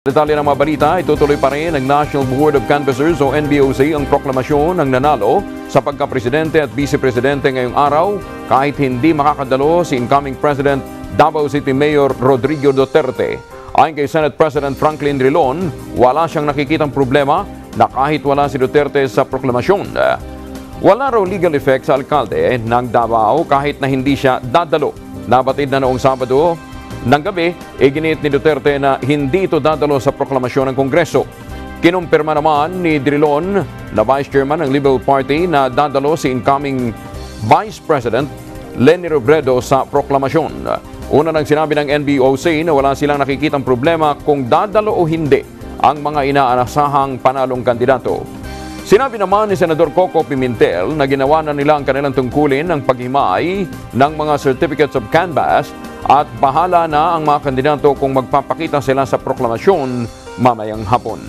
Detalye ng mga balita, itutuloy pa rin ng National Board of Canvassers o NBOC ang proklamasyon ng nanalo sa pagka-presidente at vice-presidente ngayong araw kahit hindi makakadalo si incoming President Davao City Mayor Rodrigo Duterte. Ayon kay Senate President Franklin Drilon, wala siyang nakikitang problema na kahit wala si Duterte sa proklamasyon. Wala raw legal effect sa alkalde ng Davao kahit na hindi siya dadalo. Nabatid na noong Sabado ng gabi, iginit ni Duterte na hindi ito dadalo sa proklamasyon ng Kongreso. Kinumpirma naman ni Drilon na Vice Chairman ng Liberal Party na dadalo si incoming Vice President Leni Robredo sa proklamasyon. Una nang sinabi ng NBOC na wala silang nakikitang problema kung dadalo o hindi ang mga inaasahang panalong kandidato. Sinabi naman ni Senador Coco Pimentel na ginawa na nila ang kanilang tungkulin ng paghimay ng mga certificates of canvass at bahala na ang mga kandidato kung magpapakita sila sa proklamasyon mamayang hapon.